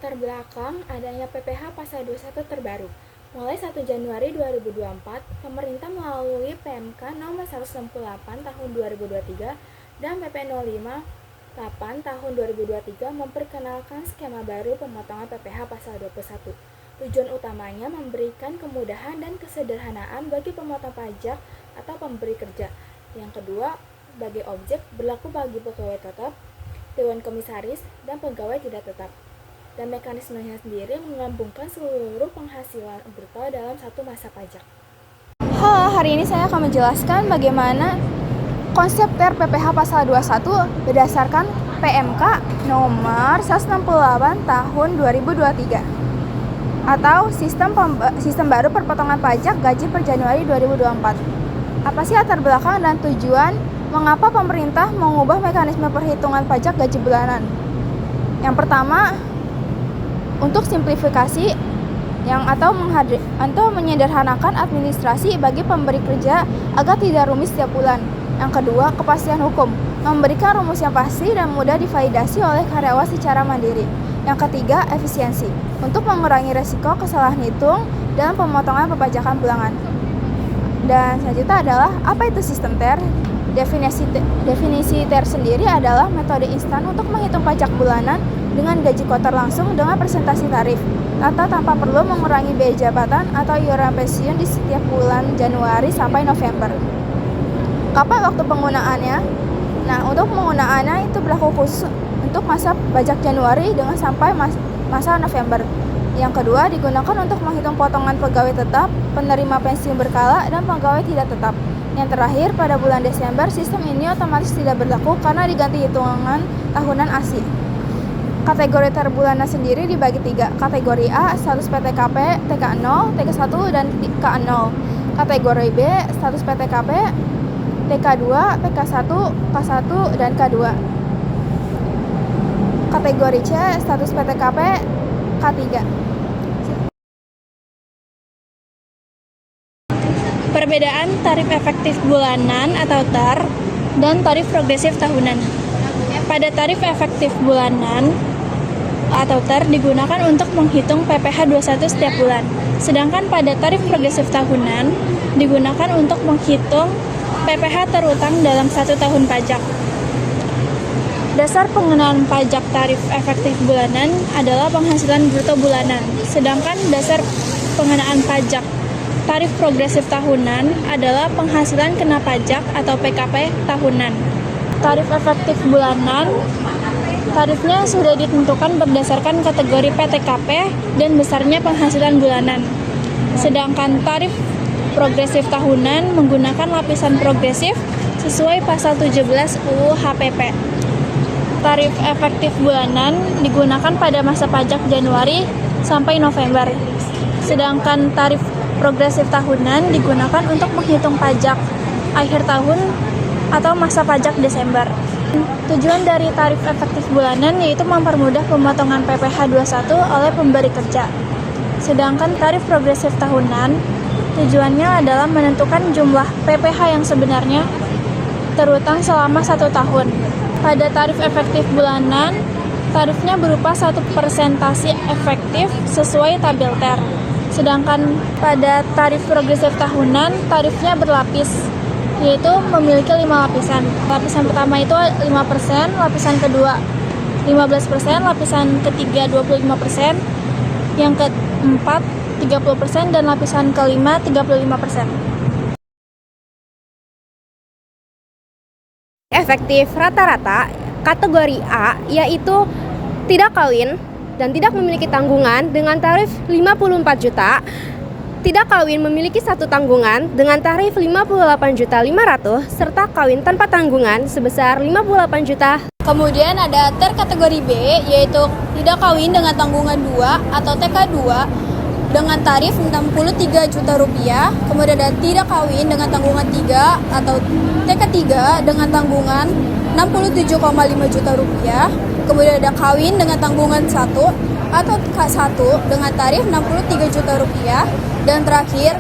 Terbelakang adanya PPh Pasal 21 terbaru. Mulai 1 Januari 2024, pemerintah melalui PMK nomor 168 tahun 2023 dan PP 058 tahun 2023 memperkenalkan skema baru pemotongan PPh Pasal 21. Tujuan utamanya memberikan kemudahan dan kesederhanaan bagi pemotong pajak atau pemberi kerja. Yang kedua, sebagai objek berlaku bagi pegawai tetap, dewan komisaris, dan pegawai tidak tetap. Dan mekanismenya sendiri menggabungkan seluruh penghasilan bruto dalam satu masa pajak. Halo, hari ini saya akan menjelaskan bagaimana konsep TER PPh Pasal 21 berdasarkan PMK nomor 168 tahun 2023 atau sistem baru perpotongan pajak gaji per Januari 2024. Apa sih latar belakang dan tujuan mengapa pemerintah mengubah mekanisme perhitungan pajak gaji bulanan? Yang pertama, untuk simplifikasi atau menyederhanakan administrasi bagi pemberi kerja agar tidak rumit setiap bulan. Yang kedua, kepastian hukum, memberikan rumus yang pasti dan mudah divalidasi oleh karyawan secara mandiri. Yang ketiga, efisiensi, untuk mengurangi resiko kesalahan hitung dalam pemotongan perpajakan bulanan. Dan selanjutnya adalah apa itu sistem TER? Definisi TER sendiri adalah metode instan untuk menghitung pajak bulanan dengan gaji kotor langsung dengan presentasi tarif atau tanpa perlu mengurangi biaya jabatan atau iuran pensiun di setiap bulan Januari sampai November. Kapan waktu penggunaannya? Nah, untuk penggunaannya itu berlaku khusus untuk masa pajak Januari dengan sampai masa November. Yang kedua, digunakan untuk menghitung potongan pegawai tetap, penerima pensiun berkala, dan pegawai tidak tetap. Yang terakhir, pada bulan Desember, sistem ini otomatis tidak berlaku karena diganti hitungan tahunan ASI. Kategori TER bulanan sendiri dibagi 3. Kategori A, status PTKP, TK0, TK1, dan K0. Kategori B, status PTKP, TK2, TK1, K1, dan K2. Kategori C, status PTKP, K3. Perbedaan tarif efektif bulanan atau TER dan tarif progresif tahunan. Pada tarif efektif bulanan atau TER digunakan untuk menghitung PPh 21 setiap bulan. Sedangkan pada tarif progresif tahunan digunakan untuk menghitung PPh terutang dalam 1 tahun pajak. Dasar pengenaan pajak tarif efektif bulanan adalah penghasilan bruto bulanan. Sedangkan dasar pengenaan pajak tarif progresif tahunan adalah penghasilan kena pajak atau PKP tahunan. Tarif efektif bulanan, tarifnya sudah ditentukan berdasarkan kategori PTKP dan besarnya penghasilan bulanan. Sedangkan tarif progresif tahunan menggunakan lapisan progresif sesuai pasal 17 UU HPP. Tarif efektif bulanan digunakan pada masa pajak Januari sampai November. Sedangkan tarif progresif tahunan digunakan untuk menghitung pajak akhir tahun atau masa pajak Desember. Tujuan dari tarif efektif bulanan yaitu mempermudah pemotongan PPh 21 oleh pemberi kerja. Sedangkan tarif progresif tahunan tujuannya adalah menentukan jumlah PPh yang sebenarnya terutang selama 1 tahun. Pada tarif efektif bulanan, tarifnya berupa 1 persentase efektif sesuai tabel TER. Sedangkan pada tarif progresif tahunan, tarifnya berlapis, yaitu memiliki 5 lapisan. Lapisan pertama itu 5%, lapisan kedua 15%, lapisan ketiga 25%, yang keempat 30%, dan lapisan kelima 35%. Efektif rata-rata kategori A yaitu tidak kawin dan tidak memiliki tanggungan dengan tarif 54 juta, tidak kawin memiliki 1 tanggungan dengan tarif 58.500.000 serta kawin tanpa tanggungan sebesar 58 juta. Kemudian ada TER kategori B yaitu tidak kawin dengan tanggungan 2 atau TK2 dengan tarif 63 juta rupiah. Kemudian ada tidak kawin dengan tanggungan 3 atau TK3 dengan tanggungan 67,5 juta rupiah. Kemudian ada kawin dengan tanggungan 1 atau K1 dengan tarif 63 juta rupiah. Dan terakhir,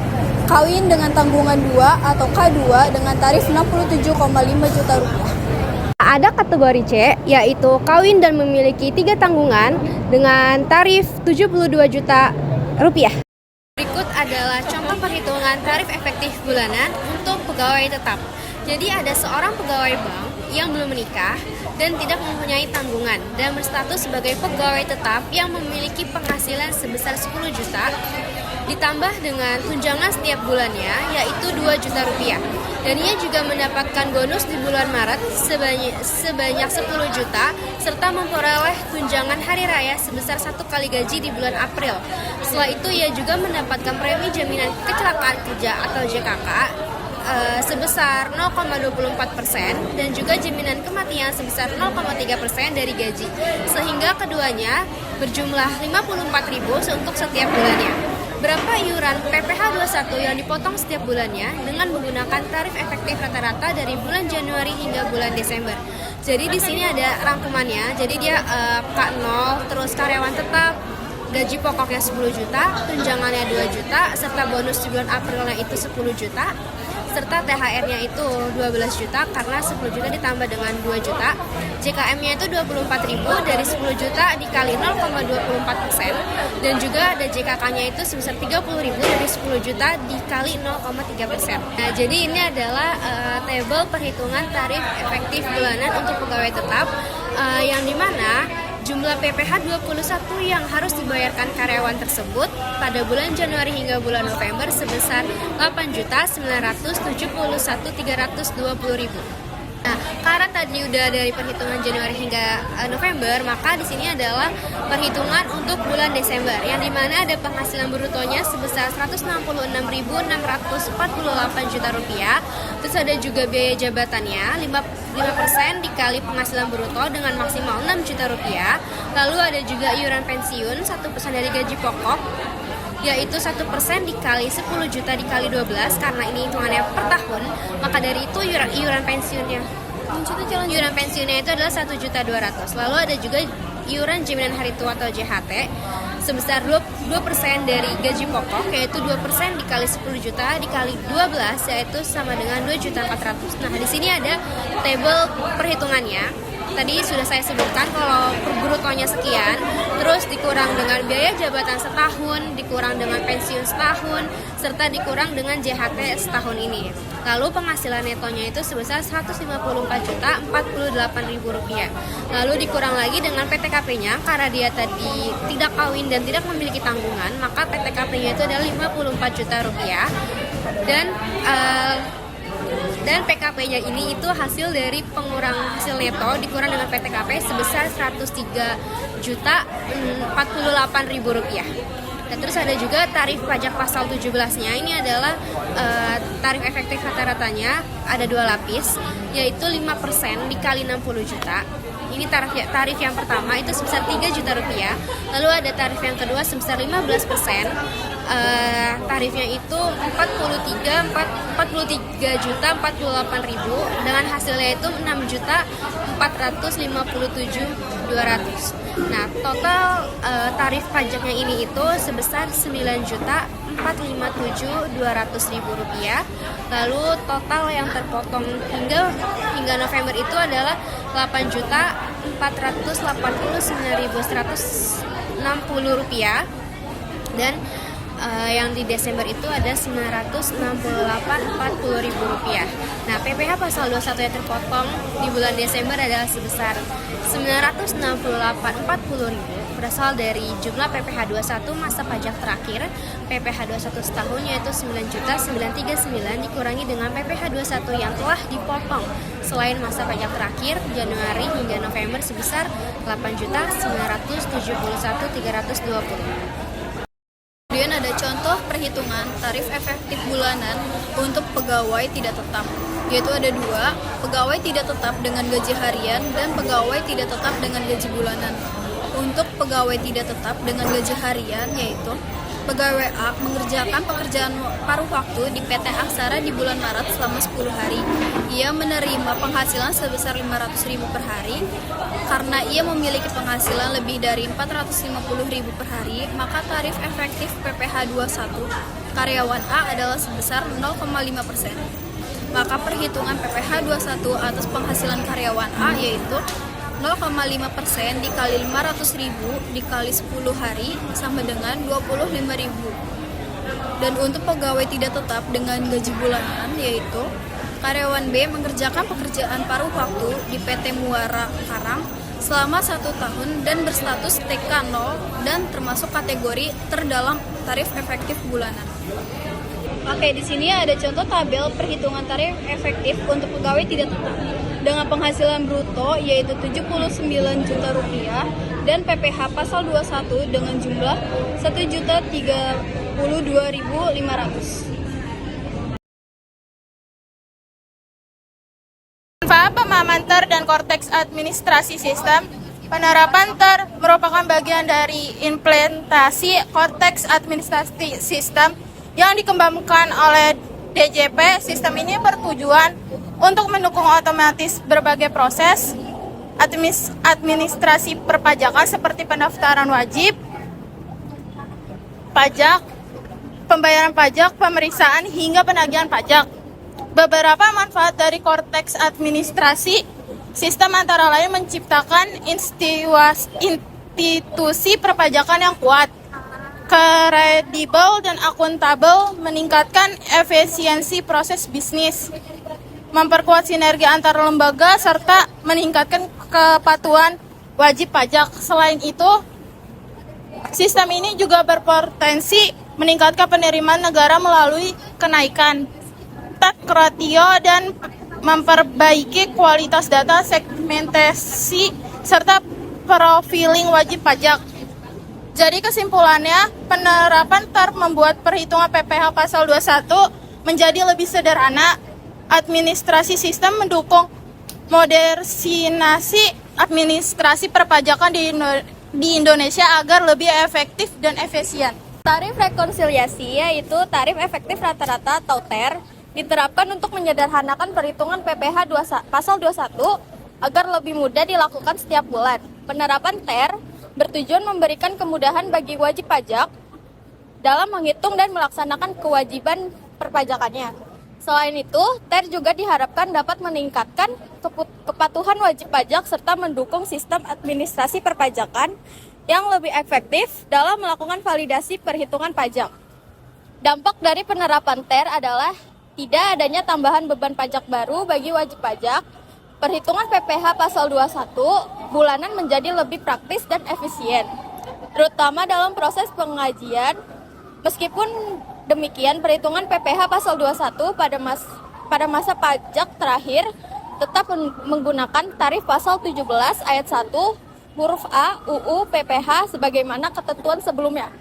kawin dengan tanggungan 2 atau K2 dengan tarif 67,5 juta rupiah. Ada kategori C, yaitu kawin dan memiliki 3 tanggungan dengan tarif 72 juta rupiah. Berikut adalah contoh perhitungan tarif efektif bulanan untuk pegawai tetap. Jadi ada seorang pegawai bank yang belum menikah dan tidak mempunyai tanggungan dan berstatus sebagai pegawai tetap yang memiliki penghasilan sebesar 10 juta ditambah dengan tunjangan setiap bulannya yaitu 2 juta rupiah. Dan ia juga mendapatkan bonus di bulan Maret sebanyak 10 juta serta memperoleh tunjangan hari raya sebesar 1 kali gaji di bulan April. Setelah itu ia juga mendapatkan premi jaminan kecelakaan kerja atau JKK sebesar 0,24% dan juga jaminan kematian sebesar 0,3% dari gaji, sehingga keduanya berjumlah 54.000 untuk setiap bulannya. Berapa iuran PPh 21 yang dipotong setiap bulannya dengan menggunakan tarif efektif rata-rata dari bulan Januari hingga bulan Desember. Jadi di sini ada rangkumannya. Jadi dia K0, terus karyawan tetap, gaji pokoknya 10 juta, tunjangannya 2 juta, serta bonus di bulan Aprilnya itu 10 juta, serta THR-nya itu 12 juta karena 10 juta ditambah dengan 2 juta. JKM-nya itu 24.000 dari 10 juta dikali 0,24% dan juga ada JKK-nya itu sebesar 30.000 dari 10 juta dikali 0,3%. Nah, jadi ini adalah tabel perhitungan tarif efektif bulanan untuk pegawai tetap yang dimana jumlah PPh 21 yang harus dibayarkan karyawan tersebut pada bulan Januari hingga bulan November sebesar 8.971.320.000. Nah, karena tadi udah dari perhitungan Januari hingga November, maka di sini adalah perhitungan untuk bulan Desember, yang dimana ada penghasilan brutonya sebesar 166.648 juta rupiah. Terus ada juga biaya jabatannya 5% dikali penghasilan bruto dengan maksimal 6 juta rupiah. Lalu ada juga iuran pensiun 1% dari gaji pokok, yaitu 1% dikali 10 juta dikali 12 karena ini hitungannya per tahun, maka dari itu iuran pensiunnya itu adalah 1.200.000. Lalu ada juga iuran jaminan hari tua atau JHT sebesar 2% dari gaji pokok, yaitu 2% dikali 10 juta dikali 12 yaitu sama dengan 2.400.000. Nah, di sini ada tabel perhitungannya. Tadi sudah saya sebutkan kalau brutonya sekian, terus dikurang dengan biaya jabatan setahun, dikurang dengan pensiun setahun, serta dikurang dengan JHT setahun ini. Lalu penghasilan netonya itu sebesar 154.048.000 rupiah. Lalu dikurang lagi dengan PTKP-nya karena dia tadi tidak kawin dan tidak memiliki tanggungan, maka PTKP-nya itu adalah 54 juta rupiah. Dan PKP-nya ini itu hasil dari pengurang hasil neto dikurang dengan PTKP sebesar 103.048.000 rupiah. Dan terus ada juga tarif pajak pasal 17-nya. Ini adalah tarif efektif rata-ratanya ada 2 lapis, yaitu 5% dikali 60 juta. Ini tarif yang pertama itu sebesar 3 juta rupiah. Lalu ada tarif yang kedua sebesar 15%. Tarifnya itu 43.048.000 dengan hasilnya itu 6.457.200. Nah, total tarif pajaknya ini itu sebesar 9.457.200.000 rupiah. Lalu total yang terpotong hingga November itu adalah 8.489.160 rupiah dan yang di Desember itu ada 968.40.000 rupiah. Nah, PPh pasal 21 yang terpotong di bulan Desember adalah sebesar 968.40.000 berasal dari jumlah PPh 21 masa pajak terakhir. PPh 21 setahun yaitu 9.939 dikurangi dengan PPh 21 yang telah dipotong selain masa pajak terakhir Januari hingga November sebesar 8.971.320. Kemudian ada contoh perhitungan tarif efektif bulanan untuk pegawai tidak tetap, yaitu ada 2, pegawai tidak tetap dengan gaji harian dan pegawai tidak tetap dengan gaji bulanan. Untuk pegawai tidak tetap dengan gaji harian yaitu pegawai A mengerjakan pekerjaan paruh waktu di PT Aksara di bulan Maret selama 10 hari. Ia menerima penghasilan sebesar 500.000 per hari. Karena ia memiliki penghasilan lebih dari 450.000 per hari, maka tarif efektif PPh 21 karyawan A adalah sebesar 0,5%. maka perhitungan PPh 21 atas penghasilan karyawan A yaitu 0,5% dikali 500.000 dikali 10 hari sama dengan 25.000. Dan untuk pegawai tidak tetap dengan gaji bulanan yaitu karyawan B mengerjakan pekerjaan paruh waktu di PT Muara Karang selama 1 tahun dan berstatus TK 0 dan termasuk kategori terdalam tarif efektif bulanan. Oke, di sini ada contoh tabel perhitungan tarif efektif untuk pegawai tidak tetap dengan penghasilan bruto yaitu 79 juta rupiah dan PPh pasal 21 dengan jumlah 1.032.500. Manfaat pemahaman TER dan korteks administrasi sistem. Penerapan TER merupakan bagian dari implementasi korteks administrasi sistem yang dikembangkan oleh DJP. Sistem ini bertujuan untuk mendukung otomatis berbagai proses administrasi perpajakan seperti pendaftaran wajib, pajak, pembayaran pajak, pemeriksaan, hingga penagihan pajak. Beberapa manfaat dari korteks administrasi sistem antara lain menciptakan institusi perpajakan yang kuat, kredibel dan akuntabel, meningkatkan efisiensi proses bisnis, memperkuat sinergi antar lembaga, serta meningkatkan kepatuhan wajib pajak. Selain itu, sistem ini juga berpotensi meningkatkan penerimaan negara melalui kenaikan tax ratio dan memperbaiki kualitas data, segmentasi, serta profiling wajib pajak. Jadi kesimpulannya, penerapan TER membuat perhitungan PPh pasal 21 menjadi lebih sederhana. Administrasi sistem mendukung modernisasi administrasi perpajakan di Indonesia agar lebih efektif dan efisien. Tarif rekonsiliasi yaitu tarif efektif rata-rata atau TER diterapkan untuk menyederhanakan perhitungan PPh pasal 21 agar lebih mudah dilakukan setiap bulan. Penerapan TER bertujuan memberikan kemudahan bagi wajib pajak dalam menghitung dan melaksanakan kewajiban perpajakannya. Selain itu, TER juga diharapkan dapat meningkatkan kepatuhan wajib pajak serta mendukung sistem administrasi perpajakan yang lebih efektif dalam melakukan validasi perhitungan pajak. Dampak dari penerapan TER adalah tidak adanya tambahan beban pajak baru bagi wajib pajak. Perhitungan PPh pasal 21 bulanan menjadi lebih praktis dan efisien, terutama dalam proses pengajian. Meskipun demikian, perhitungan PPh pasal 21 pada masa pajak terakhir tetap menggunakan tarif pasal 17 ayat 1 huruf A UU PPh sebagaimana ketentuan sebelumnya.